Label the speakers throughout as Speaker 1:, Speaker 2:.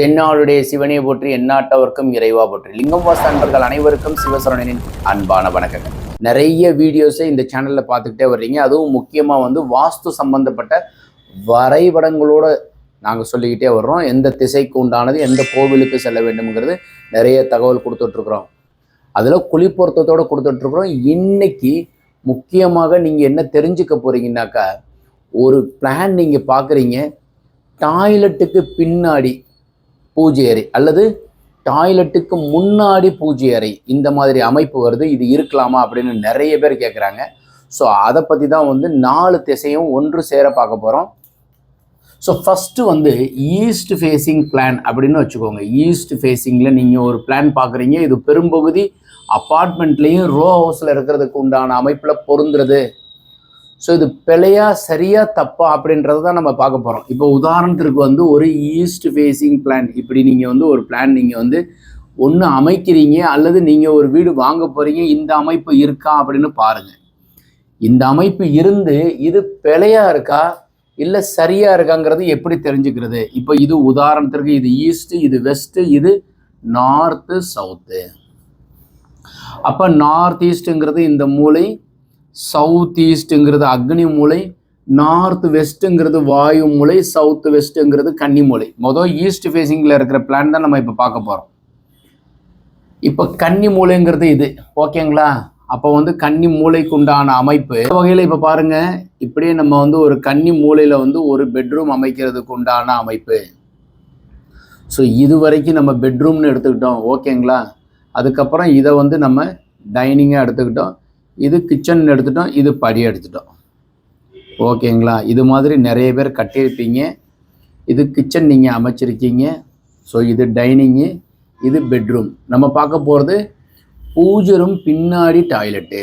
Speaker 1: தென்னாடுடைய சிவனை போற்றி எந்நாட்டவர்க்கும் இறைவா போற்றி. லிங்கம் வாஸ்து அன்பர்கள் அனைவருக்கும் சிவசரவணனின் அன்பான வணக்கங்கள். நிறைய வீடியோஸை இந்த சேனலில் பார்த்துக்கிட்டே வர்றீங்க. அதுவும் முக்கியமாக வாஸ்து சம்பந்தப்பட்ட வரைபடங்களோட நாங்கள் சொல்லிக்கிட்டே வர்றோம். எந்த திசைக்கு உண்டானது, எந்த கோவிலுக்கு செல்ல வேண்டும்ங்கிறது நிறைய தகவல் கொடுத்துட்ருக்குறோம். அதில் குளிப்பொருத்தத்தோடு கொடுத்துட்ருக்குறோம். இன்னைக்கு முக்கியமாக நீங்கள் என்ன தெரிஞ்சுக்க போகிறீங்கன்னாக்கா, ஒரு பிளான் நீங்கள் பார்க்குறீங்க, டாய்லெட்டுக்கு பின்னாடி பூஜை அறை அல்லது டாய்லெட்டுக்கு முன்னாடி பூஜை அறை இந்த மாதிரி அமைப்பு வருது, இது இருக்கலாமா அப்படின்னு நிறைய பேர் கேட்குறாங்க. ஸோ அதை பற்றி தான் 4 திசையும் ஒன்று சேர பார்க்க போகிறோம். So first east facing plan அப்படின்னு வச்சுக்கோங்க. ஈஸ்ட் ஃபேஸிங்கில் நீங்கள் ஒரு பிளான் பார்க்குறீங்க, இது பெரும்பகுதி அப்பார்ட்மெண்ட்லேயும் ரோ ஹவுஸில் இருக்கிறதுக்கு உண்டான அமைப்பில் பொருந்துறது. ஸோ இது பிழையா சரியா தப்பா அப்படின்றத தான் நம்ம பார்க்க போகிறோம். இப்போ உதாரணத்திற்கு ஒரு ஈஸ்ட் ஃபேஸிங் பிளான், இப்படி நீங்கள் ஒரு பிளான் நீங்கள் ஒன்று அமைக்கிறீங்க அல்லது நீங்கள் ஒரு வீடு வாங்க போகிறீங்க, இந்த அமைப்பு இருக்கா அப்படின்னு பாருங்கள். இந்த அமைப்பு இருந்து இது பிழையா இருக்கா இல்லை சரியா இருக்காங்கிறது எப்படி தெரிஞ்சுக்கிறது? இப்போ இது உதாரணத்திற்கு இது ஈஸ்ட்டு, இது வெஸ்ட்டு, இது நார்த்து சவுத்து. அப்போ நார்த் ஈஸ்ட்டுங்கிறது இந்த மூலை, சவுத் ஈஸ்ட்டுங்கிறது அக்னி மூலை, நார்த் வெஸ்ட்டுங்கிறது வாயு மூலை, சவுத் வெஸ்ட்டுங்கிறது கன்னி மூலை. ஈஸ்ட் ஃபேஸிங்கில் இருக்கிற பிளான் தான் நம்ம இப்போ பார்க்க போகிறோம். இப்போ கன்னி மூலைங்கிறது இது, ஓகேங்களா? அப்போ கன்னி மூலைக்கு உண்டான அமைப்பு வகையில் இப்போ பாருங்கள், இப்படியே நம்ம ஒரு கன்னி மூலையில் ஒரு பெட்ரூம் அமைக்கிறதுக்கு உண்டான அமைப்பு. ஸோ இது வரைக்கும் நம்ம பெட்ரூம்னு எடுத்துக்கிட்டோம், ஓகேங்களா? அதுக்கப்புறம் இதை நம்ம டைனிங்காக எடுத்துக்கிட்டோம், இது கிச்சன் எடுத்துட்டோம், இது படி எடுத்துட்டோம், ஓகேங்களா? இது மாதிரி நிறைய பேர் கட்டியிருப்பீங்க. இது கிச்சன் நீங்கள் அமைச்சிருக்கீங்க. ஸோ இது டைனிங்கு, இது பெட்ரூம். நம்ம பார்க்க போகிறது பூஜை ரூம் பின்னாடி டாய்லெட்டு.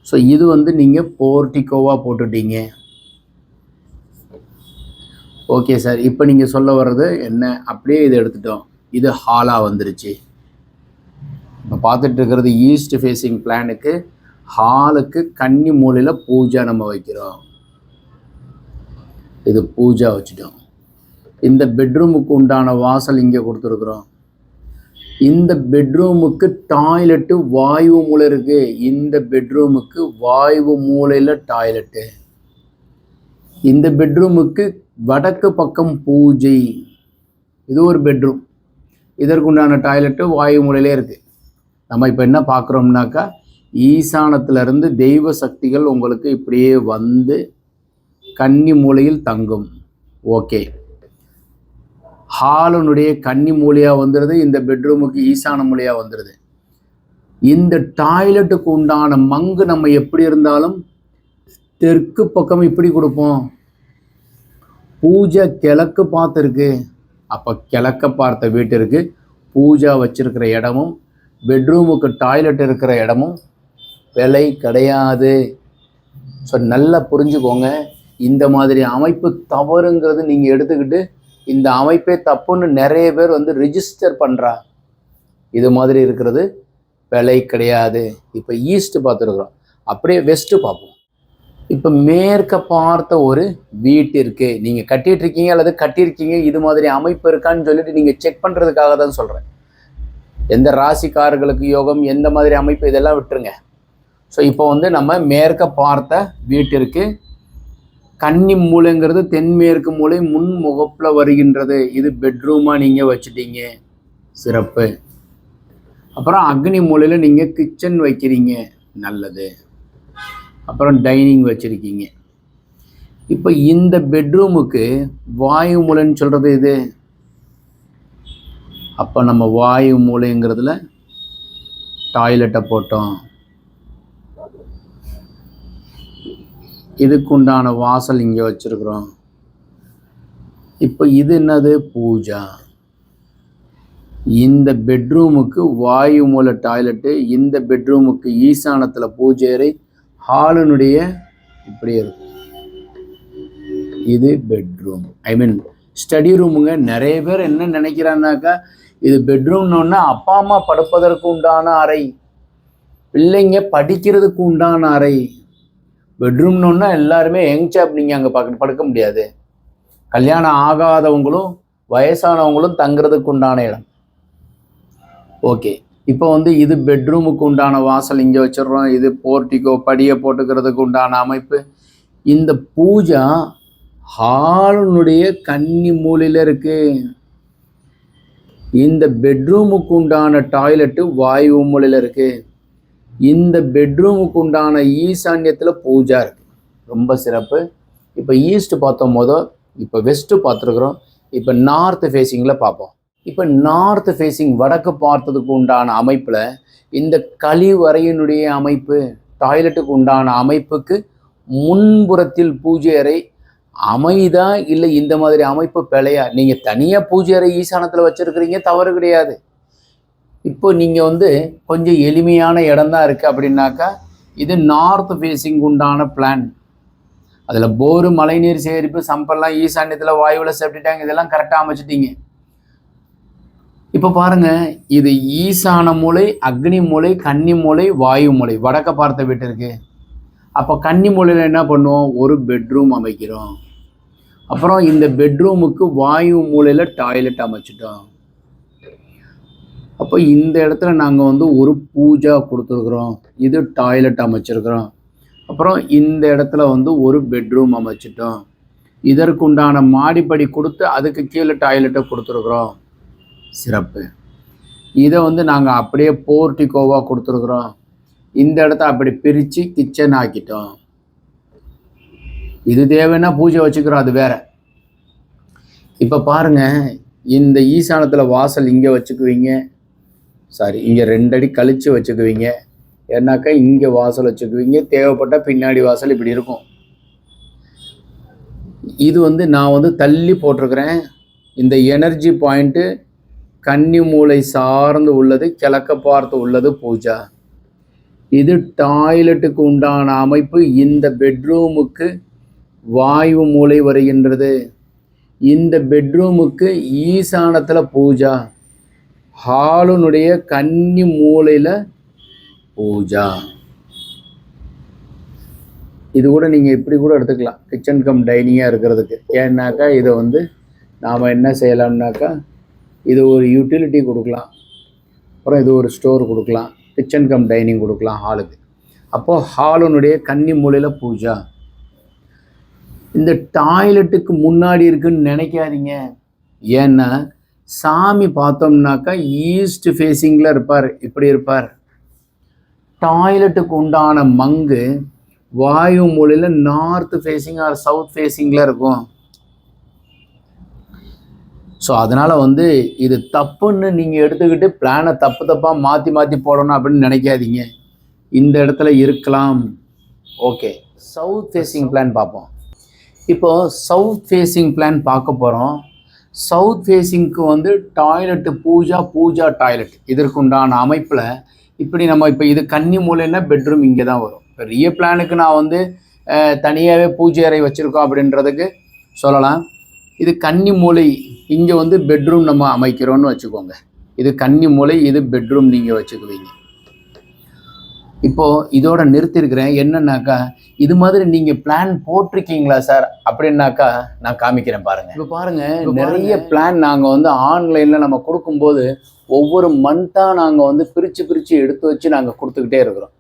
Speaker 1: ஸோ இது நீங்கள் போர்ட்டிகோவாக போட்டுட்டீங்க. ஓகே சார், இப்போ நீங்கள் சொல்ல வர்றது என்ன? அப்படியே இது எடுத்துட்டோம், இது ஹாலாக வந்துருச்சு. இப்போ பார்த்துட்டு இருக்கிறது ஈஸ்ட் ஃபேஸிங் பிளானுக்கு ஹாலுக்கு கன்னி மூலையில் பூஜை நம்ம வைக்கிறோம். இது பூஜா வச்சுட்டோம். இந்த பெட்ரூமுக்கு உண்டான வாசல் இங்கே கொடுத்துருக்குறோம். இந்த பெட்ரூமுக்கு டாய்லெட்டு வாயு மூலை இருக்குது. இந்த பெட்ரூமுக்கு வாயு மூலையில் டாய்லெட்டு. இந்த பெட்ரூமுக்கு வடக்கு பக்கம் பூஜை. இது ஒரு பெட்ரூம், இதற்குண்டான டாய்லெட்டு வாயு மூலையிலே இருக்குது. நம்ம இப்போ என்ன பார்க்குறோம்னாக்கா, ஈசானத்திலிருந்து தெய்வ சக்திகள் உங்களுக்கு இப்படியே வந்து கன்னி மூலையில் தங்கும். ஓகே, ஹாலனுடைய கன்னி மூலையாக வந்துடுது, இந்த பெட்ரூமுக்கு ஈசான மூலையாக வந்துடுது. இந்த டாய்லெட்டுக்கு உண்டான மங்கு நம்ம எப்படி இருந்தாலும் தெற்கு பக்கம் இப்படி கொடுப்போம். பூஜை கிழக்கு பார்த்துருக்கு, அப்போ கிழக்க பார்த்த வீட்டிற்கு பூஜா வச்சிருக்கிற இடமும் பெட்ரூமுக்கு டாய்லெட் இருக்கிற இடமும் விலை கிடையாது. ஸோ நல்லா புரிஞ்சுக்கோங்க. இந்த மாதிரி அமைப்பு தவறுங்கிறது நீங்கள் எடுத்துக்கிட்டு இந்த அமைப்பே தப்புன்னு நிறைய பேர் ரிஜிஸ்டர் பண்ணுறா. இது மாதிரி இருக்கிறது விலை கிடையாது. இப்போ ஈஸ்ட்டு பார்த்துருக்குறோம், அப்படியே வெஸ்ட்டு பார்ப்போம். இப்போ மேற்க பார்த்த ஒரு வீட்டு இருக்குது, நீங்கள் கட்டிகிட்ருக்கீங்க அல்லது கட்டியிருக்கீங்க, இது மாதிரி அமைப்பு இருக்கான்னு சொல்லிட்டு நீங்கள் செக் பண்ணுறதுக்காக தான் சொல்கிறேன். எந்த ராசிக்காரர்களுக்கு யோகம், எந்த மாதிரி அமைப்பு, இதெல்லாம் விட்டுருங்க. ஸோ இப்போ நம்ம மேற்க பார்த்த வீட்டிற்கு கன்னி மூலைங்கிறது தென்மேற்கு மூலை முன் முகப்பில் வருகின்றது. இது பெட்ரூமாக நீங்கள் வச்சுட்டீங்க, சிறப்பு. அப்புறம் அக்னி மூலையில் நீங்கள் கிச்சன் வைக்கிறீங்க, நல்லது. அப்புறம் டைனிங் வச்சுருக்கீங்க. இப்போ இந்த பெட்ரூமுக்கு வாயு மூலைன்னு சொல்கிறது இது. அப்போ நம்ம வாயு மூலைங்கிறதுல டாய்லெட்டை போட்டோம். இதுக்குண்டான வாசல் இங்கே வச்சுருக்குறோம். இப்போ இது என்னது? பூஜா. இந்த பெட்ரூமுக்கு வாயு மூலை டாய்லெட்டு, இந்த பெட்ரூமுக்கு ஈசானத்தில் பூஜை அறை, ஹாலினுடைய இப்படி இருக்கும். இது பெட்ரூம், ஐ மீன் ஸ்டடி ரூமுங்க. நிறைய பேர் என்ன நினைக்கிறான்னாக்கா, இது பெட்ரூம்னோன்னா அப்பா அம்மா படுப்பதற்கு உண்டான அறை, பிள்ளைங்க படிக்கிறதுக்கு உண்டான அறை. பெட்ரூம்னோன்னா எல்லாருமே யங் சாப், நீங்கள் அங்கே படுக்க முடியாது. கல்யாணம் ஆகாதவங்களும் வயசானவங்களும் தங்குறதுக்கு உண்டான இடம். ஓகே, இப்போ வந்து இது பெட்ரூமுக்கு உண்டான வாசல் இங்கே வச்சிடுறோம். இது போர்ட்டிகோ படியை போட்டுக்கிறதுக்கு உண்டான அமைப்பு. இந்த பூஜா ஹாலுனுடைய கன்னி மூலையில் இருக்கு. இந்த பெட்ரூமுக்கு உண்டான டாய்லெட்டு வாயு மூலையில் இருக்கு. இந்த பெட்ரூமுக்கு உண்டான ஈசான்யத்தில் பூஜா இருக்கு. ரொம்ப சிறப்பு. இப்போ ஈஸ்ட் பார்த்தோம் போதும், இப்போ வெஸ்ட்டு பார்த்துருக்குறோம். இப்போ நார்த் ஃபேஸிங்கில் பார்ப்போம். இப்போ நார்த் ஃபேஸிங் வடக்கு பார்த்ததுக்கு உண்டான அமைப்பில் இந்த கழிவறையினுடைய அமைப்பு, டாய்லெட்டுக்கு உண்டான அமைப்புக்கு முன்புறத்தில் பூஜை அறை அமைதா இல்லை இந்த மாதிரி அமைப்பு பிழையா? நீங்கள் தனியாக பூஜை அறை ஈசானத்தில் வச்சுருக்கிறீங்க, தவறு கிடையாது. இப்போ நீங்கள் வந்து கொஞ்சம் எளிமையான இடம் தான் இருக்குது அப்படின்னாக்கா இது நார்த் ஃபேஸிங் உண்டான பிளான். அதில் போரு, மழைநீர் சேகரிப்பு, சம்பெல்லாம் ஈசான்யத்தில் வாயுவில் சேஃப்டி டேங்க் இதெல்லாம் கரெக்டாக அமைச்சிட்டீங்க. இப்போ பாருங்கள், இது ஈசான மூலை, அக்னி மூலை, கன்னி மூலை, வாயு மூலை, வடக்க பார்த்த வீட்டு இருக்குது. அப்போ கன்னி மூலையில் என்ன பண்ணுவோம்? ஒரு பெட்ரூம் அமைக்கிறோம். அப்புறம் இந்த பெட்ரூமுக்கு வாயு மூலையில் டாய்லெட் அமைச்சிட்டோம். அப்போ இந்த இடத்துல நாங்கள் வந்து ஒரு பூஜா கொடுத்துருக்குறோம். இது டாய்லெட் அமைச்சிருக்கிறோம். அப்புறம் இந்த இடத்துல வந்து ஒரு பெட்ரூம் அமைச்சிட்டோம். இதற்குண்டான மாடிப்படி கொடுத்து அதுக்கு கீழே டாய்லெட்டை கொடுத்துருக்குறோம். சிறப்பு. இதை வந்து நாங்கள் அப்படியே போர்ட்டிகோவாக கொடுத்துருக்குறோம். இந்த இடத்த அப்படி பிரித்து கிச்சன் ஆக்கிட்டோம். இது தேவைன்னா பூஜை வச்சுக்கிறோம், அது வேற. இப்போ பாருங்கள், இந்த ஈசானத்தில் வாசல் இங்கே வச்சுக்குவீங்க. இங்கே 2 அடி கழித்து வச்சுக்குவீங்க. ஏன்னாக்கா இங்கே வாசல் வச்சுக்குவீங்க. தேவைப்பட்டால் பின்னாடி வாசல் இப்படி இருக்கும். இது வந்து நான் வந்து தள்ளி போட்டிருக்கிறேன். இந்த எனர்ஜி பாயிண்ட்டு கன்னி மூலை சார்ந்து உள்ளது, கிழக்க பார்த்து உள்ளது பூஜா. இது டாய்லெட்டுக்கு உண்டான அமைப்பு. இந்த பெட்ரூமுக்கு வாயு மூலை வருகின்றது. இந்த பெட்ரூமுக்கு ஈசானத்தில் பூஜா, ஹாலுனுடைய கன்னி மூலையில் பூஜா. இது கூட நீங்கள் இப்படி கூட எடுத்துக்கலாம், கிச்சன் கம் டைனிங்காக இருக்கிறதுக்கு. ஏன்னாக்கா இதை வந்து நாம் என்ன செய்யலாம்னாக்கா, இது ஒரு யூட்டிலிட்டி கொடுக்கலாம், அப்புறம் இது ஒரு ஸ்டோர் கொடுக்கலாம், கிச்சன் கம் டைனிங் கொடுக்கலாம் ஹாலுக்கு. அப்போது ஹாலுனுடைய கன்னி மூலையில் பூஜா. இந்த டாய்லெட்டுக்கு முன்னாடி இருக்குன்னு நினைக்காதீங்க. ஏன்னா சாமி பார்த்தோம்னாக்கா ஈஸ்ட் ஃபேஸிங்கில் இருப்பார், இப்படி இருப்பார். டாய்லெட்டுக்கு உண்டான மங்கு வாயு மூலையில் நார்த் ஃபேஸிங் ஆர் சவுத் ஃபேஸிங்கில் இருக்கும். ஸோ அதனால் வந்து இது தப்புன்னு நீங்கள் எடுத்துக்கிட்டு பிளானை தப்பாக மாற்றி போடணும் அப்படின்னு நினைக்காதீங்க. இந்த இடத்துல இருக்கலாம். ஓகே, சவுத் ஃபேஸிங் பிளான் பார்ப்போம். இப்போது சவுத் ஃபேஸிங் பிளான் பார்க்க போகிறோம். சவுத் ஃபேஸிங்க்கு வந்து டாய்லெட்டு பூஜா டாய்லெட் இதற்குண்டான அமைப்பில் இப்படி நம்ம இப்போ இது கன்னி மூலைன்னா பெட்ரூம் இங்கே தான் வரும். பெரிய பிளானுக்கு நான் வந்து தனியாகவே பூஜை அறை வச்சுருக்கோம் அப்படின்றதுக்கு சொல்லலாம். இது கன்னி மூலை, இங்கே வந்து பெட்ரூம் நம்ம அமைக்கிறோன்னு வச்சுக்கோங்க. இது கன்னி மூலை, இது பெட்ரூம் நீங்கள் வச்சுக்குவீங்க. இப்போது இதோட நிறுத்திருக்கிறேன். என்னன்னாக்கா, இது மாதிரி நீங்கள் பிளான் போட்டிருக்கீங்களா சார் அப்படின்னாக்கா நான் காமிக்கிறேன் பாருங்கள். இப்போ பாருங்கள், நிறைய பிளான் நாங்கள் வந்து ஆன்லைனில் நம்ம கொடுக்கும்போது ஒவ்வொரு மந்த்தாக நாங்கள் வந்து பிரித்து எடுத்து வச்சு நாங்கள் கொடுத்துக்கிட்டே இருக்கிறோம்.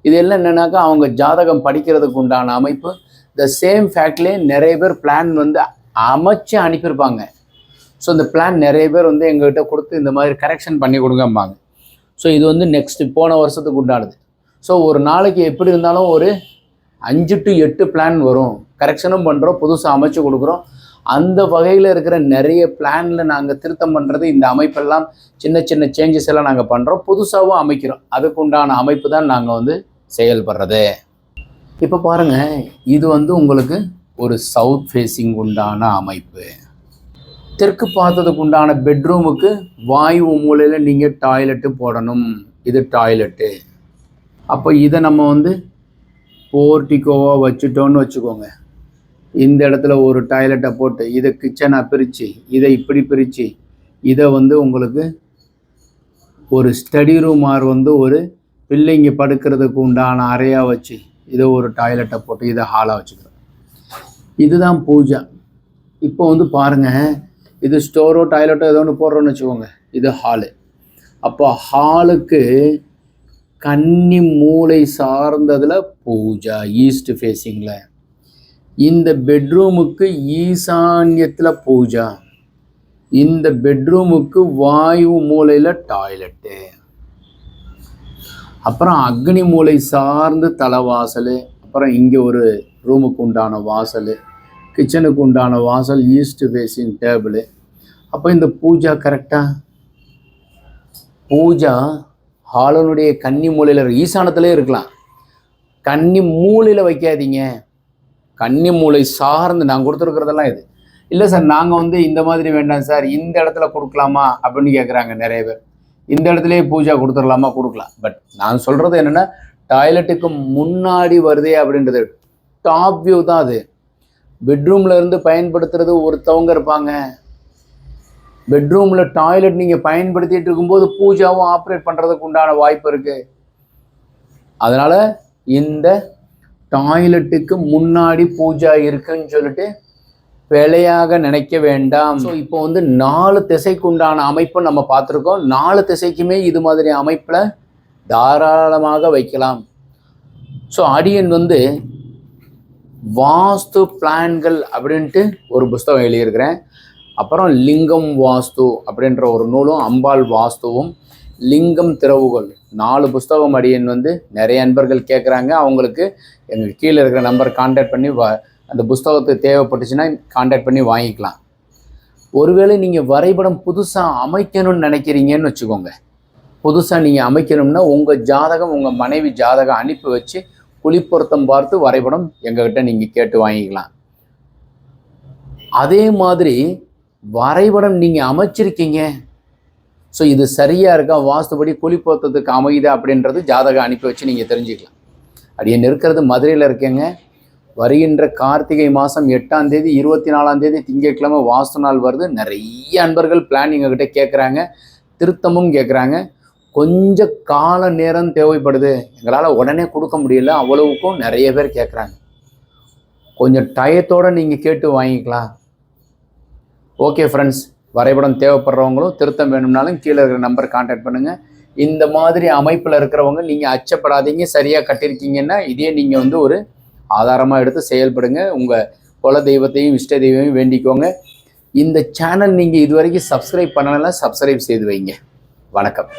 Speaker 1: இது எல்லாம் என்னன்னாக்கா, அவங்க ஜாதகம் படிக்கிறதுக்கு உண்டான அமைப்பு. த சேம் ஃபேக்ட்லேயே நிறைய பேர் பிளான் வந்து அமைச்சு அனுப்பியிருப்பாங்க. ஸோ இந்த பிளான் நிறைய பேர் வந்து எங்கள்கிட்ட கொடுத்து இந்த மாதிரி கரெக்ஷன் பண்ணி கொடுங்கம்பாங்க. ஸோ இது வந்து நெக்ஸ்ட்டு போன வருஷத்துக்கு உண்டானது. ஸோ ஒரு நாளைக்கு எப்படி இருந்தாலும் ஒரு 5 to 8 பிளான் வரும். கரெக்ஷனும் பண்ணுறோம், புதுசாக அமைச்சு கொடுக்குறோம். அந்த வகையில் இருக்கிற நிறைய பிளானில் நாங்கள் திருத்தம் பண்ணுறது, இந்த அமைப்பெல்லாம் சின்ன சேஞ்சஸ் எல்லாம் நாங்கள் பண்ணுறோம், புதுசாகவும் அமைக்கிறோம். அதுக்கு உண்டான அமைப்பு தான் நாங்கள் வந்து செயல்படுறது. இப்போ பாருங்கள், இது வந்து உங்களுக்கு ஒரு சவுத் ஃபேஸிங் உண்டான அமைப்பு. தெற்கு பார்த்ததுக்கு உண்டான பெட்ரூமுக்கு வாயு மூலையில் நீங்கள் டாய்லெட்டு போடணும். இது டாய்லெட்டு. அப்போ இதை நம்ம வந்து போர்ட்டிகோவாக வச்சுட்டோன்னு வச்சுக்கோங்க. இந்த இடத்துல ஒரு டாய்லெட்டை போட்டு இதை கிச்சனாக பிரித்து, இதை இப்படி பிரித்து, இதை வந்து உங்களுக்கு ஒரு ஸ்டடி ரூம் ஆர் வந்து ஒரு பிள்ளைங்க படுக்கிறதுக்கு உண்டான அறையாக வச்சு, இதை ஒரு டாய்லெட்டை போட்டு இதை ஹாலாக வச்சுக்கிறோம். இதுதான் பூஜா. இப்போ வந்து பாருங்கள், இது ஸ்டோரோ டாய்லெட்டோ ஏதோ ஒன்று போடுறோன்னு வச்சுக்கோங்க. இது ஹாலு. அப்போ ஹாலுக்கு கன்னி மூலை சார்ந்ததில் பூஜா ஈஸ்ட் ஃபேஸிங்கில். இந்த பெட்ரூமுக்கு ஈசான்யத்தில் பூஜா. இந்த பெட்ரூமுக்கு வாயு மூலையில் டாய்லெட்டு. அப்புறம் அக்னி மூலை சார்ந்து தலைவாசல். அப்புறம் இங்கே ஒரு ரூமுக்கு உண்டான வாசல், கிச்சனுக்கு உண்டான வாசல், ஈஸ்ட் ஃபேஸிங் டேபிள். அப்போ இந்த பூஜா கரெக்டாக பூஜா ஹாலனுடைய கன்னி மூலையில் ஈசானத்திலே இருக்கலாம். கன்னி மூலையில் வைக்காதீங்க. கன்னி மூலை சார்ந்து நான் கொடுத்துருக்கிறதெல்லாம் இது இல்லை சார். நாங்கள் இந்த மாதிரி வேண்டாம் சார், இந்த இடத்துல கொடுக்கலாமா அப்படின்னு கேட்குறாங்க நிறைய பேர். இந்த இடத்துலையே பூஜா கொடுத்துடலாமா? கொடுக்கலாம். பட் நான் சொல்கிறது என்னென்னா, டாய்லெட்டுக்கு முன்னாடி வருதே அப்படின்றது டாப் வியூ தான். அது பெட்ரூமில் இருந்து பயன்படுத்துறது ஒருத்தவங்க இருப்பாங்க. பெட்ரூமில் டாய்லெட் நீங்கள் பயன்படுத்திட்டு இருக்கும்போது பூஜாவும் ஆப்ரேட் பண்ணுறதுக்கு உண்டான வாய்ப்பு இருக்குது. அதனால் இந்த டாய்லெட்டுக்கு முன்னாடி பூஜா இருக்குன்னு சொல்லிட்டு பிழையாக நினைக்க வேண்டாம். ஸோ இப்போ 4 திசைக்கு உண்டான அமைப்பு நம்ம பார்த்துருக்கோம். 4 திசைக்குமே இது மாதிரி அமைப்பில் தாராளமாக வைக்கலாம். ஸோ அடியன் வாஸ்து பிளான்கள் அப்படின்ட்டு ஒரு புஸ்தகம் எழுதியிருக்கிறேன். அப்புறம் லிங்கம் வாஸ்து அப்படின்ற ஒரு நூலும், அம்பாள் வாஸ்துவும், லிங்கம் திறவுகோல் 4 புஸ்தகம் அடியன் நிறைய நண்பர்கள் கேட்குறாங்க. அவங்களுக்கு எங்கள் கீழே இருக்கிற நம்பர் கான்டாக்ட் பண்ணி அந்த புஸ்தகத்துக்கு தேவைப்பட்டுச்சுன்னா கான்டாக்ட் பண்ணி வாங்கிக்கலாம். ஒருவேளை நீங்கள் வரைபடம் புதுசாக அமைக்கணும்னு நினைக்கிறீங்கன்னு வச்சுக்கோங்க. புதுசாக நீங்கள் அமைக்கணும்னா உங்கள் ஜாதகம், உங்கள் மனைவி ஜாதகம் அனுப்பி வச்சு குழிப்பொருத்தம் பார்த்து வரைபடம் எங்ககிட்ட நீங்கள் கேட்டு வாங்கிக்கலாம். அதே மாதிரி வரைபடம் நீங்கள் அமைச்சிருக்கீங்க, ஸோ இது சரியாக இருக்கா, வாஸ்துபடி குழிப்பொருத்தத்துக்கு அமையுதா அப்படின்றது ஜாதகம் அனுப்பி வச்சு நீங்கள் தெரிஞ்சுக்கலாம். அடியன் இருக்கிறது மதுரையில் இருக்கேங்க. வருகின்ற கார்த்திகை மாதம் 8ஆம் தேதி 24ஆம் தேதி திங்கட்கிழமை வாஸ்து நாள் வருது. நிறைய அன்பர்கள் பிளான் எங்ககிட்ட கேட்குறாங்க, திருத்தமும் கேட்குறாங்க. கொஞ்சம் கால நேரம் தேவைப்படுது, எங்களால் உடனே கொடுக்க முடியல, அவ்வளவுக்கும் நிறைய பேர் கேட்குறாங்க. கொஞ்சம் டயத்தோடு நீங்கள் கேட்டு வாங்கிக்கலாம். ஓகே ஃப்ரெண்ட்ஸ், வரைபடம் தேவைப்படுறவங்களும் திருத்தம் வேணும்னாலும் கீழே இருக்கிற நம்பர் கான்டாக்ட் பண்ணுங்கள். இந்த மாதிரி அமைப்பில் இருக்கிறவங்க நீங்கள் அச்சப்படாதீங்க. சரியாக கட்டியிருக்கீங்கன்னா இதே நீங்கள் ஒரு ஆதாரமாக எடுத்து செயல்படுங்க. உங்கள் குல தெய்வத்தையும் இஷ்ட தெய்வத்தையும் வேண்டிக்கோங்க. இந்த சேனல் நீங்கள் இதுவரைக்கும் சப்ஸ்கிரைப் பண்ணலைன்னா சப்ஸ்கிரைப் செய்து வைங்க. வணக்கம்.